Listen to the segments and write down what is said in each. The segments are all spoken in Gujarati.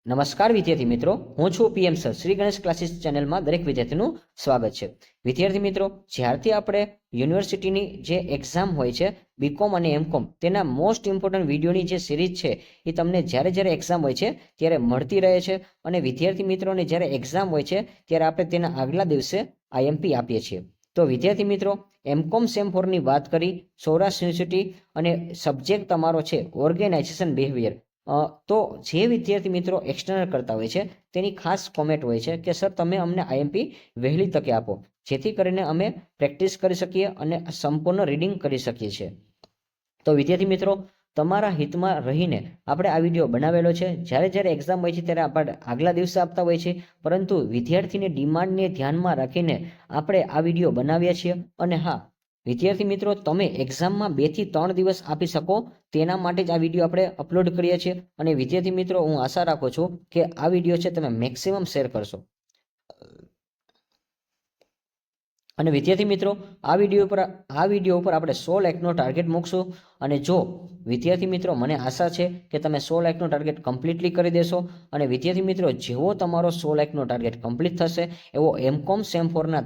નમસ્કાર વિદ્યાર્થી મિત્રો, હું છું PM sir. Shri Ganesh classes ચેનલમાં દરેક વિદ્યાર્થીનું સ્વાગત છે. વિદ્યાર્થી મિત્રો, જ્યારથી આપણે યુનિવર્સિટીની જે એક્ઝામ હોય છે બીકોમ અને એમકોમ, તેના મોસ્ટ ઇમ્પોર્ટન્ટ વિડીયોની જે સિરીઝ છે એ તમને જ્યારે જ્યારે એક્ઝામ હોય છે ત્યારે મળતી રહે છે. અને વિદ્યાર્થી મિત્રોને જ્યારે એક્ઝામ હોય છે ત્યારે આપણે તેના આગલા દિવસે આઈએમપી આપીએ છીએ. તો વિદ્યાર્થી મિત્રો, એમકોમ સેમ4ની વાત કરી, સૌરાષ્ટ્ર યુનિવર્સિટી, અને સબ્જેક્ટ તમારો છે ઓર્ગેનાઇઝેશન બિહેવિયર. તો જે વિદ્યાર્થી મિત્રો એક્સટર્નલ કરતા હોય છે તેની ખાસ કોમેન્ટ હોય છે કે સર તમે અમને આઈએમપી વહેલી તકે આપો, જેથી કરીને અમે પ્રેક્ટિસ કરી શકીએ અને સંપૂર્ણ રીડિંગ કરી શકીએ છીએ. તો વિદ્યાર્થી મિત્રો, તમારા હિતમાં રહીને આપણે આ વિડીયો બનાવેલો છે. જ્યારે જ્યારે એક્ઝામ હોય છે ત્યારે આપણે આગલા દિવસે આપતા હોય છે, પરંતુ વિદ્યાર્થીની ડિમાન્ડને ધ્યાનમાં રાખીને આપણે આ વિડીયો બનાવીએ છીએ. અને હા વિદ્યાર્થી મિત્રો, તમે એક્ઝામમાં 2 થી 3 દિવસ આપી શકો તેના માટે જ આ વિડીયો આપણે અપલોડ કરીએ છીએ. અને વિદ્યાર્થી મિત્રો, હું આશા રાખું છું કે આ વિડીયો છે તમે મેક્સિમમ શેર કરશો. અને વિદ્યાર્થી મિત્રો, આ વિડીયો ઉપર આપણે 100 લાઈકનો ટાર્ગેટ મૂકશું. અને જો વિદ્યાર્થી મિત્રો, મને આશા છે કે તમે 100 લાઈકનો ટાર્ગેટ કમ્પ્લીટલી કરી દેશો. અને વિદ્યાર્થી મિત્રો, જેવો તમારો 100 લાઈકનો ટાર્ગેટ કમ્પ્લીટ થશે એવો એમકોમ સેમ4ના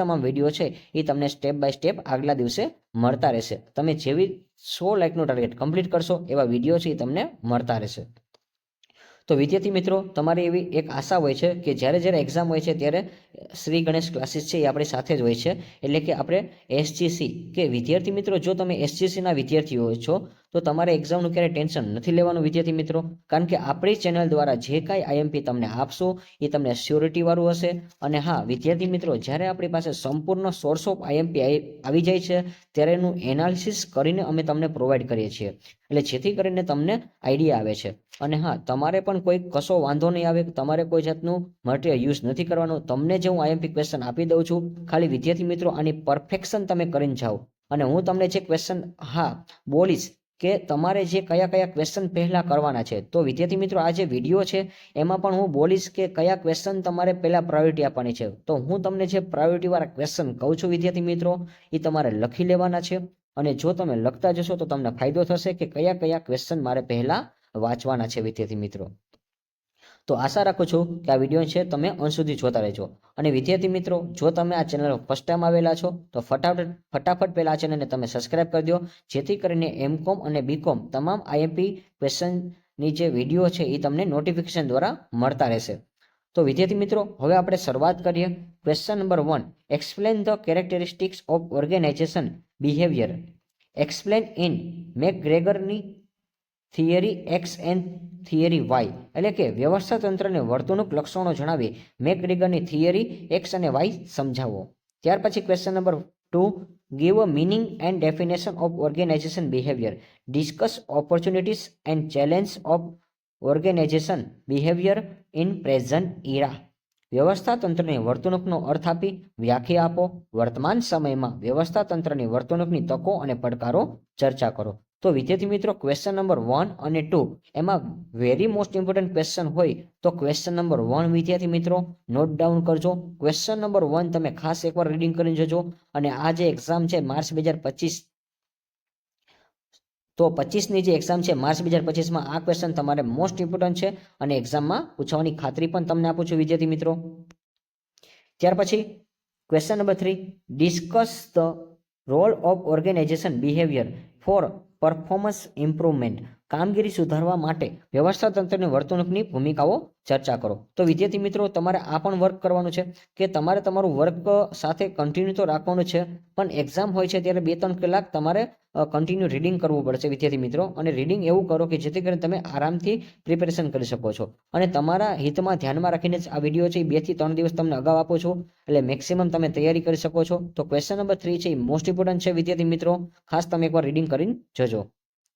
તમામ વિડીયો છે એ તમને સ્ટેપ બાય સ્ટેપ આગલા દિવસે મળતા રહેશે. તમે જેવી 100 લાઈકનો ટાર્ગેટ કમ્પ્લીટ કરશો એવા વિડીયો છે એ તમને મળતા રહેશે. તો વિદ્યાર્થી મિત્રો, તમારી એવી એક આશા હોય છે કે જ્યારે જ્યારે એક્ઝામ હોય છે ત્યારે શ્રી ગણેશ ક્લાસીસ છે એ આપણી સાથે જ હોય છે. એટલે કે આપણે એસજીસી કે વિદ્યાર્થી મિત્રો, જો તમે એસજીસીના વિદ્યાર્થી હોય છો તો તમારે એક્ઝામનું ક્યારેય ટેન્શન નથી લેવાનું વિદ્યાર્થી મિત્રો. કારણ કે આપણી ચેનલ દ્વારા જે કાંઈ આઈએમપી તમને આપશો એ તમને સ્યોરિટીવાળું હશે. અને હા વિદ્યાર્થી મિત્રો, જ્યારે આપણી પાસે સંપૂર્ણ સોર્સ ઓફ આઈએમપી આવી જાય છે ત્યારે એનું એનાલિસિસ કરીને અમે તમને પ્રોવાઈડ કરીએ છીએ, એટલે જેથી કરીને તમને આઈડિયા આવે છે. અને હા, તમારે પણ કોઈ કશો વાંધો નહીં આવે, તમારે કોઈ જાતનું મટીરિયલ યુઝ નથી કરવાનું. તમને જે હું આઈએમપી ક્વેશ્ચન આપી દઉં છું, ખાલી વિદ્યાર્થી મિત્રો આની પરફેક્શન તમે કરીને જાઓ. અને હું તમને જે ક્વેશ્ચન બોલીશ કે તમારે જે કયા ક્વેશ્ચન પહેલા કરવાના છે, તો વિદ્યાર્થી મિત્રો આ જે વિડીયો છે એમાં પણ હું બોલીશ કે કયા ક્વેશ્ચન તમારે પહેલા પ્રાયોરિટી આપવાની છે. તો હું તમને જે પ્રાયોરિટી વાળા ક્વેશ્ચન કહું છું વિદ્યાર્થી મિત્રો, એ તમારે લખી લેવાના છે. અને જો તમે લખતા જશો તો તમને ફાયદો થશે કે કયા ક્વેશ્ચન મારે પહેલા વાંચવાના છે વિદ્યાર્થી મિત્રો. તો આશા રાખું છું કે આ વિડીયો છે તમે અંત સુધી જોતા રહેજો. અને વિદ્યાર્થી મિત્રો, જો તમે આ ચેનલ ફર્સ્ટ ટાઈમ આવેલા છો તો ફટાફટ પહેલા આ ચેનલને તમે સબસ્ક્રાઇબ કરી દો, જેથી કરીને એમકોમ અને બીકોમ તમામ આઈએમપી ક્વેશ્ચનની જે વિડીયો છે એ તમને નોટિફિકેશન દ્વારા મળતા રહેશે. તો વિદ્યાર્થી મિત્રો, હવે આપણે શરૂઆત કરીએ. Question number 1, explain the characteristics of organisation behaviour. Explain in મેકગ્રેગરની theory X and theory Y. એટલે કે વ્યવસ્થા તંત્રને વર્તણૂક લક્ષણો જણાવી મેકગ્રેગરની થિયરી એક્સ અને વાય સમજાવો. ત્યાર પછી question number 2, give a meaning and definition of organisation behaviour. Discuss opportunities and challenge of organisation behaviour in present era. વ્યવસ્થા તંત્રની વર્તણૂકનો અર્થ આપી વ્યાખ્યા આપો. વર્તમાન સમયમાં વ્યવસ્થા તંત્રની વર્તણૂકની તકો અને પડકારો ચર્ચા કરો. તો વિદ્યાર્થી મિત્રો, ક્વેશ્ચન નંબર 1 અને 2 એમાં વેરી મોસ્ટ ઇમ્પોર્ટન્ટ ક્વેશ્ચન હોય તો ક્વેશ્ચન નંબર 1 વિદ્યાર્થી મિત્રો નોટ ડાઉન કરજો. ક્વેશ્ચન નંબર 1 તમે ખાસ એકવાર રીડિંગ કરીને જજો. અને આ જે એક્ઝામ છે માર્ચ 2025, તો 25ની જે એક્ઝામ છે માર્ચ 2025માં આ ક્વેશ્ચન તમારે મોસ્ટ ઇમ્પોર્ટન્ટ છે અને એક્ઝામમાં પૂછવાની ખાતરી પણ તમને આપું છું વિદ્યાર્થી મિત્રો. ત્યાર પછી question number 3, discuss the role of organisation behaviour for performance improvement. કામગીરી સુધારવા માટે વ્યવસ્થા તંત્રની વર્તણૂકની ભૂમિકાઓ ચર્ચા કરો. તો વિદ્યાર્થી મિત્રો, તમારે આ પણ વર્ક કરવાનું છે કે તમારે તમારું વર્ક સાથે કન્ટિન્યુ તો રાખવાનું છે, પણ એક્ઝામ હોય છે ત્યારે 2-3 કલાક તમારે કન્ટિન્યુ રીડિંગ કરવું પડશે વિદ્યાર્થી મિત્રો. અને રીડિંગ એવું કરો કે જેથી કરીને તમે આરામથી પ્રિપેરેશન કરી શકો છો. અને તમારા હિતમાં ધ્યાનમાં રાખીને જ આ વિડીયો છે 2 થી 3 દિવસ તમને અગાઉ આપું છું, એટલે મેક્સિમમ તમે તૈયારી કરી શકો છો. તો ક્વેશ્ચન નંબર 3 છે એ મોસ્ટ ઇમ્પોર્ટન્ટ છે વિદ્યાર્થી મિત્રો, ખાસ તમે એકવાર રીડિંગ કરીને જજો.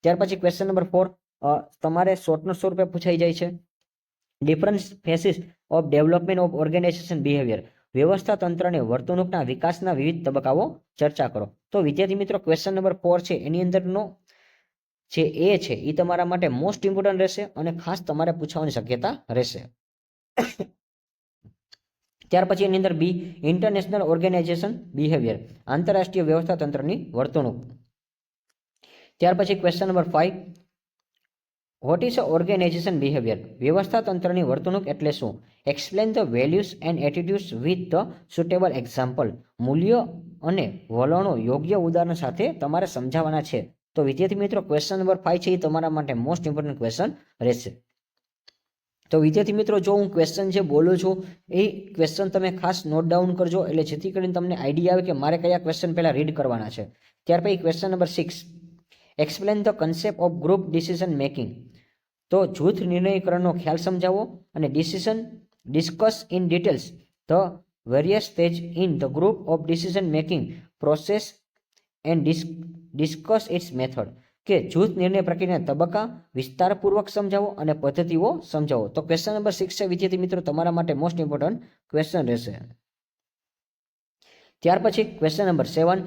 ત્યાર પછી ક્વેશ્ચન નંબર 4 તમારે શોર્ટનો સ્વરૂપે પૂછાઈ જાય છે. Different phases of development of organisation behaviour. વ્યવસ્થા તંત્રને વર્તણૂકના વિકાસના વિવિધ તબક્કાઓ ચર્ચા કરો. તો વિદ્યાર્થી મિત્રો, ક્વેશ્ચન નંબર 4 છે એની અંદરનો જે એ છે એ તમારા માટે મોસ્ટ ઇમ્પોર્ટન્ટ રહેશે અને ખાસ તમારે પૂછવાની શક્યતા રહેશે. ત્યાર પછી એની અંદર બી, ઇન્ટરનેશનલ ઓર્ગેનાઇઝેશન બિહેવિયર. આંતરરાષ્ટ્રીય વ્યવસ્થા તંત્રની વર્તણૂક. ત્યાર પછી question number 5, what is organisation behaviour? વ્યવસ્થા તંત્રની વર્તણૂક એટલે શું? Explain the values and attitudes with the suitable example. મૂલ્યો અને વલણો યોગ્ય ઉદાહરણ સાથે તમારે સમજાવવાના છે. તો વિદ્યાર્થી મિત્રો ક્વેશ્ચન નંબર 5 છે એ તમારા માટે મોસ્ટ ઇમ્પોર્ટન્ટ ક્વેશ્ચન રહેશે. તો વિદ્યાર્થી મિત્રો જો હું ક્વેશ્ચન જે બોલું છું એ ક્વેશ્ચન તમે ખાસ નોટ ડાઉન કરજો, એટલે જેથી કરીને તમને આઈડિયા આવે કે મારે કયા ક્વેશ્ચન પહેલા રીડ કરવાના છે. ત્યાર પછી question number 6, explain the concept of group decision making. તો જૂથ નિર્ણયકરણનો ખ્યાલ સમજાવો અને discuss in details the various stage in the group of decision making process and discuss its method. કે જૂથ નિર્ણય પ્રક્રિયાના તબક્કા વિસ્તારપૂર્વક સમજાવો અને પદ્ધતિઓ સમજાવો. તો ક્વેશ્ચન નંબર 6 છે વિદ્યાર્થી મિત્રો તમારા માટે મોસ્ટ ઇમ્પોર્ટન્ટ ક્વેશ્ચન રહેશે. ત્યાર પછી question number 7,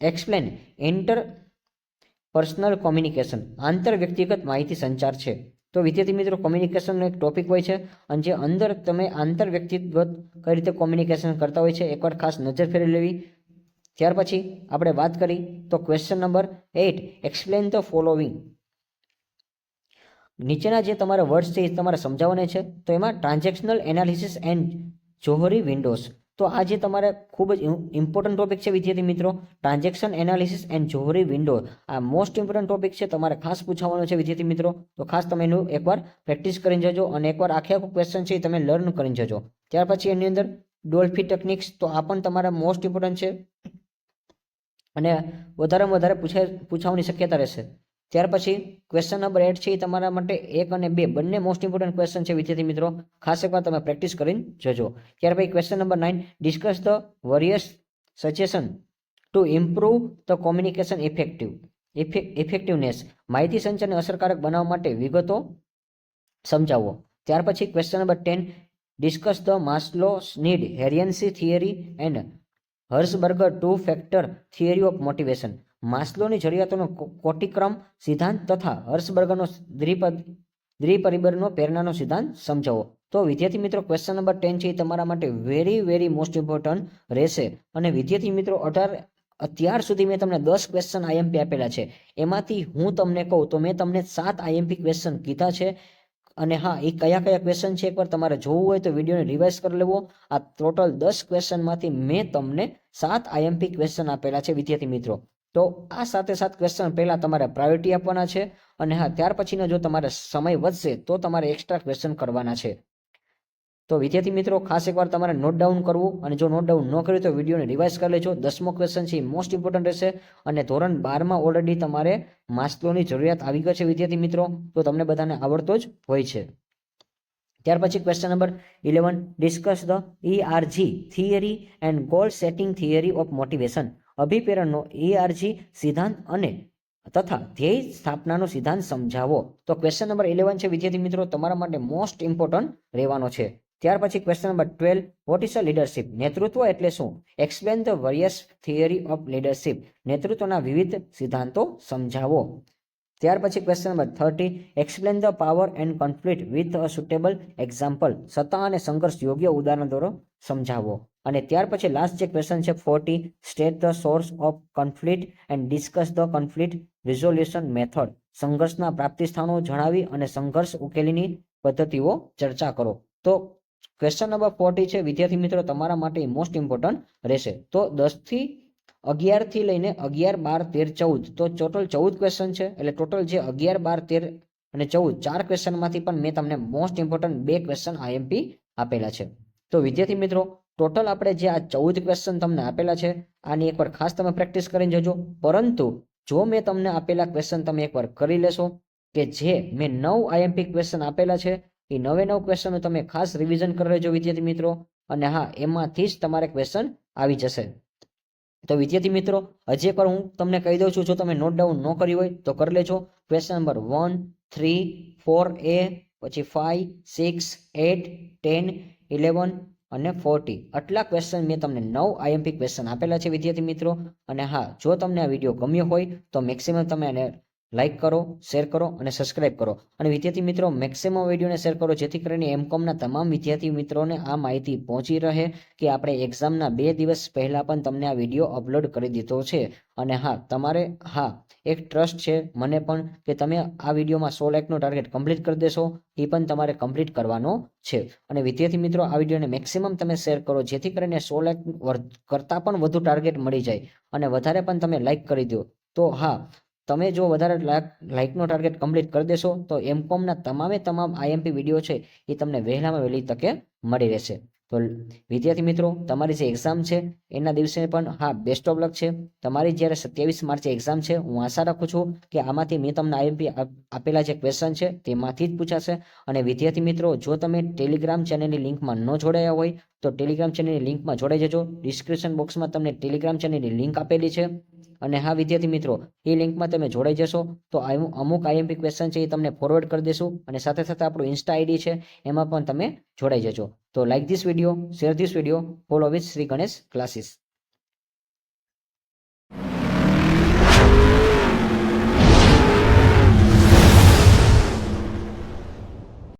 explain inter personal communication. આંતર વ્યક્તિગત માહિતી સંચાર છે. તો વિદ્યાર્થી મિત્રો કોમ્યુનિકેશનનો એક ટોપિક હોય છે અને જે અંદર તમે આંતર વ્યક્તિગત કઈ રીતે કોમ્યુનિકેશન કરતા હોય છે એકવાર ખાસ નજર ફેરવી લેવી. ત્યાર પછી આપણે વાત કરી તો question number 8, explain the following. નીચેના જે તમારા વર્ડ્સ છે એ તમારે સમજાવવાના છે. તો એમાં transactional analysis and Johari Windows. તો આ જે તમારે ખૂબ જ ઇમ્પોર્ટન્ટ ટોપિક છે વિદ્યાર્થી મિત્રો, transaction analysis and Johari window. આ મોસ્ટ ઇમ્પોર્ટન્ટ ટોપિક છે, તમારે ખાસ પૂછવાનો છે વિદ્યાર્થી મિત્રો. તો ખાસ તમે એનું એકવાર પ્રેક્ટિસ કરીને જજો અને એકવાર આખે આખું ક્વેશ્ચન છે એ તમે લર્ન કરીને જજો. ત્યાર પછી એની અંદર ડોલ્ફી ટેકનિક્સ, તો આ પણ તમારા મોસ્ટ ઇમ્પોર્ટન્ટ છે અને વધારેમાં વધારે પૂછવાની શક્યતા રહેશે. ત્યાર પછી ક્વેશ્ચન નંબર 8 છે એ તમારા માટે 1 અને 2 બંને મોસ્ટ ઇમ્પોર્ટન્ટ ક્વેશ્ચન છે વિદ્યાર્થી મિત્રો, ખાસ એકવાર તમે પ્રેક્ટિસ કરીને જજો. ત્યાર પછી question number 9, discuss the various suggestion to improve the communication effectiveness. માહિતી સંચારને અસરકારક બનાવવા માટે વિગતો સમજાવો. ત્યાર પછી question number 10, discuss the Maslow's need hierarchy theory and Herzberger 2 factor theory of motivation. માસ્લોની જરૂરિયાતોનો કોટિક્રમ સિદ્ધાંત તથા હર્સબર્ગરનો દ્વિપરિબળનો પ્રેરણાનો સિદ્ધાંત સમજાવો. તો વિદ્યાર્થી મિત્રો ક્વેશ્ચન નંબર 10 છે એ તમારા માટે વેરી મોસ્ટ ઇમ્પોર્ટન્ટ રહેશે. અને વિદ્યાર્થી મિત્રો અત્યાર સુધી મેં તમને 10 ક્વેશ્ચન આઈએમપી આપેલા છે. એમાંથી હું તમને કહું તો મેં તમને 7 આઈએમપી ક્વેશ્ચન કીધા છે. અને હા, એ કયા ક્વેશ્ચન છે એકવાર તમારે જોવું હોય તો વિડીયોને રિવાઇઝ કરી લેવો. આ ટોટલ 10 ક્વેશ્ચનમાંથી મેં તમને 7 આઈએમપી ક્વેશ્ચન આપેલા છે વિદ્યાર્થી મિત્રો. તો આ 7 ક્વેશ્ચન પહેલા તમારે પ્રાયોરિટી આપવાના છે. અને હા, ત્યાર પછીનો જો તમારે સમય વધશે તો તમારે એક્સ્ટ્રા ક્વેશ્ચન કરવાના છે. તો વિદ્યાર્થી મિત્રો ખાસ એકવાર તમારે નોટ ડાઉન કરવું, અને જો નોટ ડાઉન ન કર્યું તો વિડીયોને રિવાઇઝ કરી લેજો. 10મો ક્વેશ્ચન છે એ મોસ્ટ ઇમ્પોર્ટન્ટ રહેશે. અને ધોરણ 12માં ઓલરેડી તમારે માસ્લોની જરૂરિયાત આવી ગઈ છે વિદ્યાર્થી મિત્રો, તો તમને બધાને આવડતો જ હોય છે. ત્યાર પછી question number 11, discuss the ERG theory and goal setting theory of motivation. અભિપ્રેરણનો ERG સિદ્ધાંત અને તથા ધ્યેય સ્થાપનાનો સિદ્ધાંત સમજાવો. તો ક્વેશ્ચન નંબર 11 છે વિદ્યાર્થી મિત્રો તમારા માટે મોસ્ટ ઇમ્પોર્ટન્ટ રહેવાનો છે. ત્યાર પછી question number 12, what is a leadership? નેતૃત્વ એટલે શું? Explain the various theory of leadership. નેતૃત્વના વિવિધ સિદ્ધાંતો સમજાવો. ત્યાર પછી question number 30, explain the power and conflict with a suitable example. સત્તા અને સંઘર્ષ યોગ્ય ઉદાહરણ દ્વારા સમજાવો. અને ત્યાર પછી લાસ્ટ જે ક્વેશ્ચન છે 40, state the source of conflict and discuss the conflict resolution method. સંઘર્ષના પ્રાપ્તિ સ્થાનો જણાવી અને સંઘર્ષ ઉકેલીની પદ્ધતિઓ ચર્ચા કરો. તો ક્વેશ્ચન નંબર 40 છે વિદ્યાર્થી મિત્રો તમારા માટે મોસ્ટ ઇમ્પોર્ટન્ટ રહેશે. તો 10 થી 11 થી લઈને 11, 12, 13, 14 તો ટોટલ 14 ક્વેશ્ચન છે. એટલે ટોટલ જે 11, 12, 13 અને 14 4 ક્વેશ્ચનમાંથી પણ મેં તમને મોસ્ટ ઇમ્પોર્ટન્ટ 2 ક્વેશ્ચન આઈએમપી આપેલા છે. તો વિદ્યાર્થી મિત્રો ટોટલ આપણે જે આ 14 ક્વેશ્ચન તમને આપેલા છે આની એકવાર ખાસ તમે પ્રેક્ટિસ કરીને જજો. પરંતુ જો મેં તમને આપેલા ક્વેશ્ચન તમે એકવાર કરી લેશો કે જે મેં 9 આઈએમપી ક્વેશ્ચન આપેલા છે એ 9 ક્વેશ્ચનો તમે ખાસ રિવિઝન કરી લેજો વિદ્યાર્થી મિત્રો. અને હા, એમાંથી જ તમારે ક્વેશ્ચન આવી જશે. તો વિદ્યાર્થી મિત્રો હજી એકવાર હું તમને કહી દઉં છું, જો તમે નોટ ડાઉન ન કરી હોય તો કરી લેજો. ક્વેશ્ચન નંબર 1, 3, 4A, પછી 5, 6, 8, 10, 11 અને 40 આટલા ક્વેશ્ચન મેં તમને 9 આઈએમપી ક્વેશ્ચન આપેલા છે વિદ્યાર્થી મિત્રો. અને હા, જો તમને આ વિડીયો ગમ્યો હોય તો મેક્સિમમ તમે એને લાઇક કરો, શેર કરો અને સબસ્ક્રાઇબ કરો. અને વિદ્યાર્થી મિત્રો મેક્સિમમ વિડીયોને શેર કરો જેથી કરીને એમકોમના તમામ વિદ્યાર્થી મિત્રોને આ માહિતી પહોંચી રહે કે આપણે એક્ઝામના 2 દિવસ પહેલાં પણ તમને આ વિડીયો અપલોડ કરી દીધો છે. અને હા, તમારે એક ટ્રસ્ટ છે મને પણ કે તમે આ વિડીયોમાં 100 લાખનો ટાર્ગેટ કમ્પ્લીટ કરી દેશો. એ પણ તમારે કમ્પ્લીટ કરવાનો છે. અને વિદ્યાર્થી મિત્રો આ વિડીયોને મેક્સિમમ તમે શેર કરો જેથી કરીને 100 લાખ કરતાં પણ વધુ ટાર્ગેટ મળી જાય અને વધારે પણ તમે લાઇક કરી દો. તો તમે જો વધારે લાઇકનો ટાર્ગેટ કમ્પ્લીટ કરી દેશો તો એમકોમના તમામ આઈએમપી વિડીયો છે એ તમને વહેલામાં વહેલી તકે મળી રહેશે. તો વિદ્યાર્થી મિત્રો તમારી જે એક્ઝામ છે એના દિવસે પણ બેસ્ટ ઓફ લક છે. તમારી જ્યારે 27 માર્ચે એક્ઝામ છે, હું આશા રાખું છું કે આમાંથી મેં તમને આઈએમપી આપેલા જે ક્વેશ્ચન છે તેમાંથી જ પૂછાશે. અને વિદ્યાર્થી મિત્રો જો તમે ટેલિગ્રામ ચેનલની લિંકમાં ન જોડાયા હોય તો ટેલિગ્રામ ચેનલની લિંકમાં જોડાઈ જજો. ડિસ્ક્રિપ્શન બોક્સમાં તમને ટેલિગ્રામ ચેનલની લિંક આપેલી છે. અને વિદ્યાર્થી મિત્રો એ લિંકમાં તમે જોડાઈ જશો તો અમુક આઈએમપી ક્વેશ્ચન છે એ તમને ફોરવર્ડ કરી દેશું. અને સાથે સાથે આપણું ઇન્સ્ટા આઈડી છે એમાં પણ તમે જોડાઈ જજો. તો like this video, share this video, follow with Shri Ganesh classes.